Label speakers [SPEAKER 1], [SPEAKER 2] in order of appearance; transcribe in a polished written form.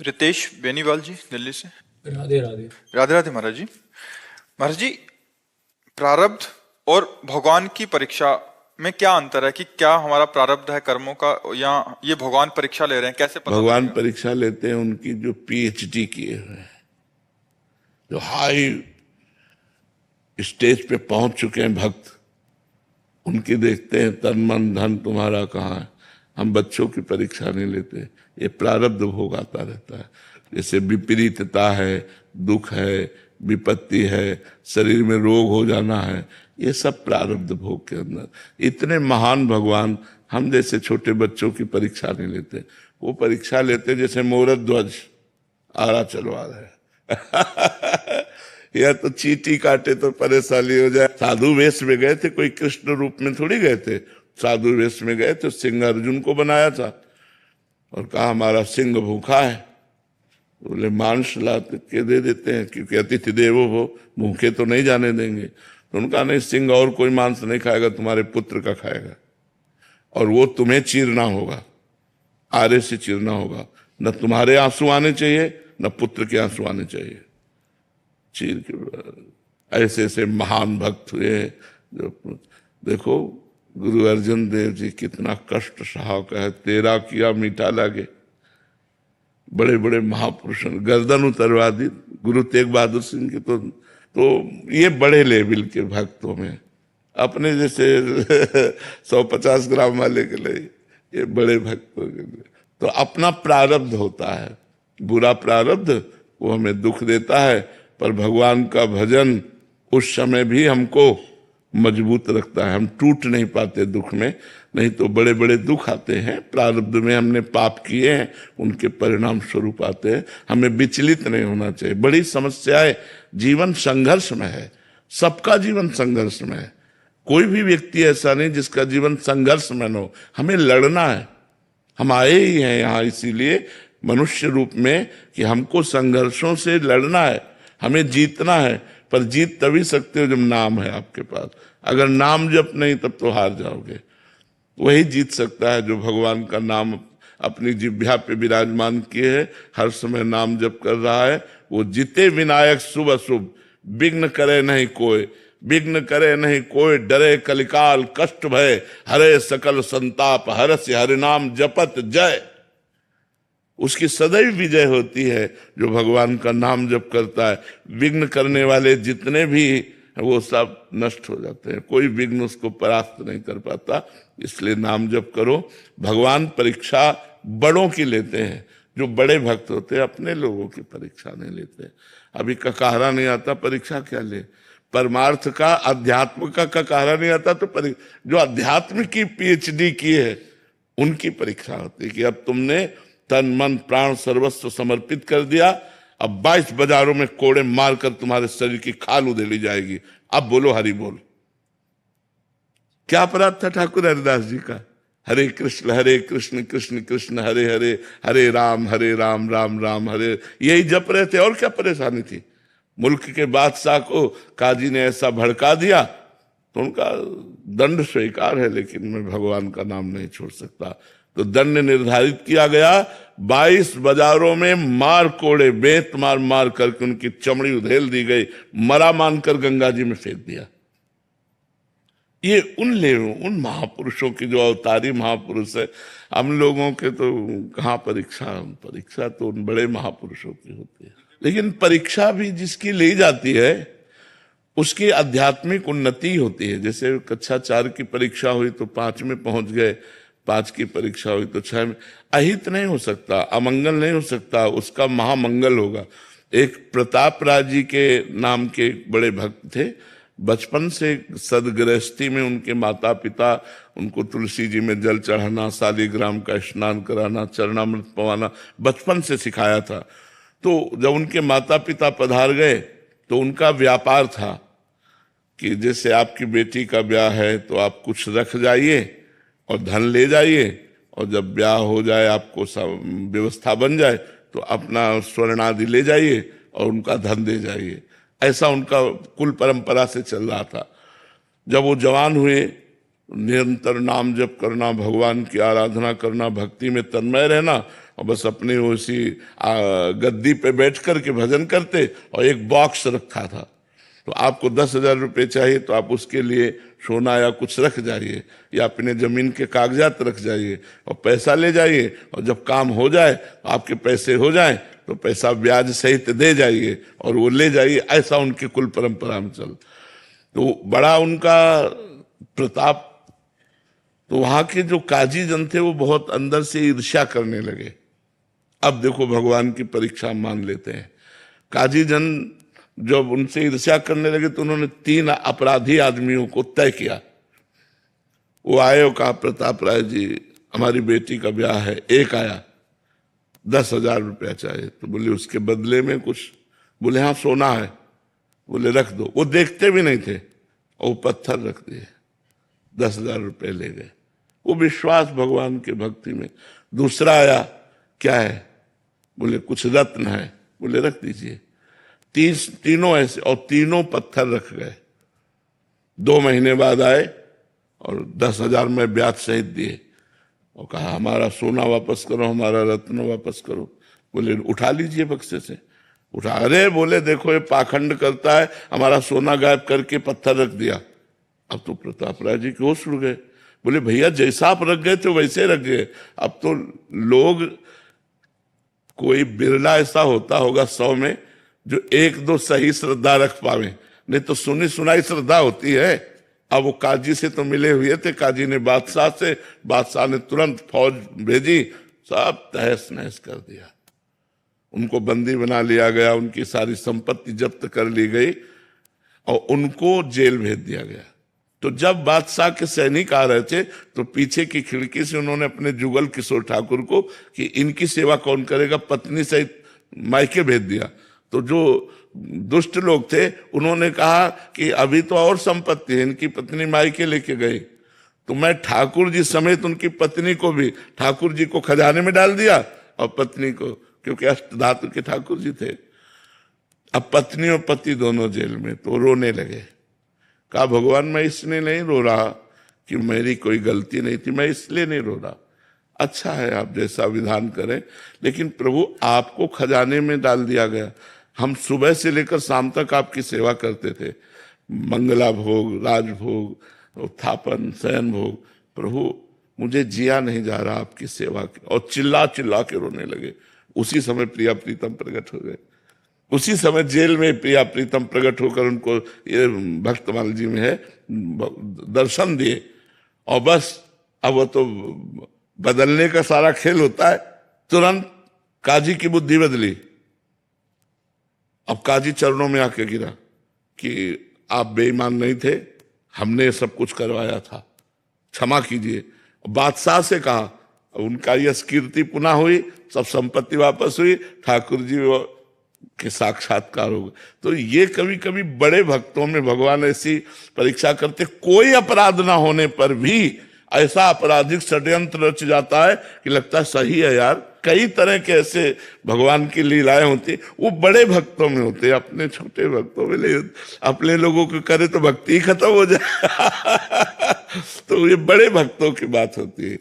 [SPEAKER 1] रितेश बेनीवाल जी दिल्ली से।
[SPEAKER 2] राधे राधे।
[SPEAKER 1] राधे राधे महाराज जी। महाराज जी, प्रारब्ध और भगवान की परीक्षा में क्या अंतर है? कि क्या हमारा प्रारब्ध है कर्मों का, या ये भगवान परीक्षा ले रहे हैं? कैसे पता
[SPEAKER 3] भगवान
[SPEAKER 1] लगेगा?
[SPEAKER 3] परीक्षा लेते हैं उनकी जो पीएचडी किए हुए हैं, जो हाई स्टेज पे पहुंच चुके हैं भक्त, उनकी देखते हैं तन मन धन तुम्हारा कहाँ है। हम बच्चों की परीक्षा नहीं लेते, ये प्रारब्ध भोग आता रहता है। जैसे विपरीतता है, दुख है, विपत्ति है, शरीर में रोग हो जाना है, ये सब प्रारब्ध भोग के अंदर। इतने महान भगवान हम जैसे छोटे बच्चों की परीक्षा नहीं लेते, वो परीक्षा लेते जैसे मोरत ध्वज आरा चलवा रहे या तो चींटी काटे तो परेशानी हो जाए। साधु वेश में गए थे, कोई कृष्ण रूप में थोड़ी गए थे, साधु वेश में गए तो सिंह अर्जुन को बनाया था और कहा हमारा सिंह भूखा है। बोले मांस ला के दे देते हैं, क्योंकि अतिथि देवो हो, भूखे तो नहीं जाने देंगे। तो उनका नहीं, सिंह और कोई मांस नहीं खाएगा, तुम्हारे पुत्र का खाएगा, और वो तुम्हें चीरना होगा, आरे से चीरना होगा। न तुम्हारे आंसू आने चाहिए, न पुत्र के आंसू आने चाहिए। चीर के ऐसे ऐसे महान भक्त हुए जो, देखो गुरु अर्जन देव जी कितना कष्ट सहा का है, तेरा किया मीठा लागे। बड़े बड़े महापुरुषों गर्दन उतरवा दी गुरु तेग बहादुर सिंह की। तो ये बड़े लेवल के भक्तों में, अपने जैसे 150 ग्राम वाले के लिए ये बड़े भक्तों के लिए तो अपना प्रारब्ध होता है। बुरा प्रारब्ध वो हमें दुख देता है, पर भगवान का भजन उस समय भी हमको मजबूत रखता है। हम टूट नहीं पाते दुख में, नहीं तो बड़े बड़े दुख आते हैं। प्रारब्ध में हमने पाप किए हैं, उनके परिणाम स्वरूप आते हैं। हमें विचलित नहीं होना चाहिए। बड़ी समस्याएं, जीवन संघर्ष में है, सबका जीवन संघर्ष में है। कोई भी व्यक्ति ऐसा नहीं जिसका जीवन संघर्ष में न हो। हमें लड़ना है, हम आए ही हैं यहाँ इसीलिए मनुष्य रूप में कि हमको संघर्षों से लड़ना है, हमें जीतना है। पर जीत तभी सकते हो जब नाम है आपके पास। अगर नाम जप नहीं तब तो हार जाओगे। वही जीत सकता है जो भगवान का नाम अपनी जिह्वा पे विराजमान किए है, हर समय नाम जप कर रहा है। वो जीते विनायक शुभ अशुभ, विघ्न करे नहीं कोई, विघ्न करे नहीं कोई, डरे कलिकाल कष्ट भय, हरे सकल संताप, हरस हरि नाम जपत जय। उसकी सदैव विजय होती है जो भगवान का नाम जप करता है। विघ्न करने वाले जितने भी वो सब नष्ट हो जाते हैं, कोई विघ्न उसको परास्त नहीं कर पाता। इसलिए नाम जप करो। भगवान परीक्षा बड़ों की लेते हैं, जो बड़े भक्त होते हैं अपने लोगों की परीक्षा नहीं लेते। अभी ककाहरा नहीं आता, परीक्षा क्या ले? परमार्थ का, अध्यात्म का ककाहरा नहीं आता तो जो अध्यात्म की पीएचडी की है उनकी परीक्षा होती है कि अब तुमने तन मन प्राण सर्वस्व समर्पित कर दिया, अब 22 बाजारों में कोड़े मारकर तुम्हारे शरीर की खाल उधेड़ी जाएगी। अब बोलो हरि बोल। क्या अपराध था ठाकुर हरिदास जी का? हरे कृष्ण कृष्ण कृष्ण हरे हरे, हरे राम राम राम हरे, यही जप रहे थे। और क्या परेशानी थी? मुल्क के बादशाह को काजी ने ऐसा भड़का दिया तो उनका दंड स्वीकार है, लेकिन मैं भगवान का नाम नहीं छोड़ सकता। तो दंड निर्धारित किया गया, 22 बाजारों में मार कोड़े, बेत मार मार करके उनकी चमड़ी उधेल दी गई, मरा मानकर गंगा जी में फेंक दिया। ये उन महापुरुषों की जो अवतारी महापुरुष है। हम लोगों के तो कहाँ परीक्षा तो उन बड़े महापुरुषों की होती है। लेकिन परीक्षा भी जिसकी ली जाती है उसकी आध्यात्मिक उन्नति होती है। जैसे कक्षा 4 की परीक्षा हुई तो 5 में पहुंच गए, 5 की परीक्षा हुई तो 6 में। अहित नहीं हो सकता, अमंगल नहीं हो सकता, उसका महामंगल होगा। एक प्रताप राज जी के नाम के बड़े भक्त थे। बचपन से सदगृहस्थी में उनके माता पिता उनको तुलसी जी में जल चढ़ाना, शालिग्राम का स्नान कराना, चरणामृत पवाना बचपन से सिखाया था। तो जब उनके माता पिता पधार गए तो उनका व्यापार था कि जैसे आपकी बेटी का ब्याह है तो आप कुछ रख जाइए और धन ले जाइए, और जब ब्याह हो जाए, आपको व्यवस्था बन जाए, तो अपना स्वर्ण आदि ले जाइए और उनका धन दे जाइए। ऐसा उनका कुल परंपरा से चल रहा था। जब वो जवान हुए, निरंतर नाम जप करना, भगवान की आराधना करना, भक्ति में तन्मय रहना, और बस अपनी उसी गद्दी पे बैठ करके भजन करते, और एक बॉक्स रखा था। तो आपको 10,000 रुपये चाहिए तो आप उसके लिए सोना या कुछ रख जाइए, या अपने जमीन के कागजात रख जाइए और पैसा ले जाइए, और जब काम हो जाए, आपके पैसे हो जाए तो पैसा ब्याज सहित दे जाइए और वो ले जाइए। ऐसा उनके कुल परंपरा में चल। तो बड़ा उनका प्रताप। तो वहां के जो काजी जन थे वो बहुत अंदर से ईर्ष्या करने लगे। अब देखो भगवान की परीक्षा मान लेते हैं। काजी जन जब उनसे ईर्ष्या करने लगे तो उन्होंने 3 अपराधी आदमियों को तय किया। वो आए और कहा, प्रताप राय जी हमारी बेटी का ब्याह है। एक आया, 10,000 रुपया चाहिए। तो बोले उसके बदले में कुछ? बोले हाँ सोना है। बोले रख दो। वो देखते भी नहीं थे और वो पत्थर रख दिए, 10,000 रुपये ले गए। वो विश्वास भगवान के भक्ति में। दूसरा आया, क्या है? बोले कुछ रत्न है। बोले रख दीजिए। तीनों ऐसे, और तीनों पत्थर रख गए। 2 महीने बाद आए और 10,000 में ब्याज सहित दिए और कहा हमारा सोना वापस करो, हमारा रत्न वापस करो। बोले उठा लीजिए बक्से से। उठा, अरे बोले देखो ये पाखंड करता है, हमारा सोना गायब करके पत्थर रख दिया। अब तो प्रताप राय जी के होश उड़ गए। बोले भैया जैसा आप रख गए थे वैसे रख गए। अब तो लोग, कोई बिरला ऐसा होता होगा 100 में जो 1-2 सही श्रद्धा रख पावे, नहीं तो सुनी सुनाई श्रद्धा होती है। अब वो काजी से तो मिले हुए थे, काजी ने बादशाह से, बादशाह ने तुरंत फौज भेजी, सब तहस नहस कर दिया। उनको बंदी बना लिया गया, उनकी सारी संपत्ति जब्त कर ली गई और उनको जेल भेज दिया गया। तो जब बादशाह के सैनिक आ रहे थे तो पीछे की खिड़की से उन्होंने अपने जुगल किशोर ठाकुर को कि इनकी सेवा कौन करेगा, पत्नी सहित मायके भेज दिया। तो जो दुष्ट लोग थे उन्होंने कहा कि अभी तो और संपत्ति है, इनकी पत्नी मायके लेके गई तो मैं ठाकुर जी समेत उनकी पत्नी को भी, ठाकुर जी को खजाने में डाल दिया और पत्नी को, क्योंकि अष्टधातु के ठाकुर जी थे। अब पत्नी और पति दोनों जेल में। तो रोने लगे। कहा भगवान मैं इसलिए नहीं रो रहा कि मेरी कोई गलती नहीं थी, मैं इसलिए नहीं रो रहा। अच्छा है आप जैसा विधान करें, लेकिन प्रभु आपको खजाने में डाल दिया गया। हम सुबह से लेकर शाम तक आपकी सेवा करते थे, मंगला भोग, राजभोग, उत्थापन, शयन भोग। प्रभु मुझे जिया नहीं जा रहा आपकी सेवा के। और चिल्ला चिल्ला के रोने लगे। उसी समय प्रिया प्रीतम प्रकट हो गए। उसी समय जेल में प्रिया प्रीतम प्रकट होकर उनको, ये भक्तमाल जी में है, दर्शन दिए। और बस अब वो तो बदलने का सारा खेल होता है। तुरंत काजी की बुद्धि बदली। अब काजी चरणों में आके गिरा कि आप बेईमान नहीं थे, हमने सब कुछ करवाया था, क्षमा कीजिए। बादशाह से कहा, उनका यश कीर्ति पुनः हुई, सब संपत्ति वापस हुई, ठाकुर जी के साक्षात्कार हो गए। तो ये कभी कभी बड़े भक्तों में भगवान ऐसी परीक्षा करते, कोई अपराध ना होने पर भी ऐसा आपराधिक षड्यंत्र रच जाता है कि लगता है सही है यार। कई तरह के ऐसे भगवान की लीलाएं होती, वो बड़े भक्तों में होते हैं, अपने छोटे भक्तों में ले, अपने लोगों को करे तो भक्ति ही खत्म हो जाए। तो ये बड़े भक्तों की बात होती है।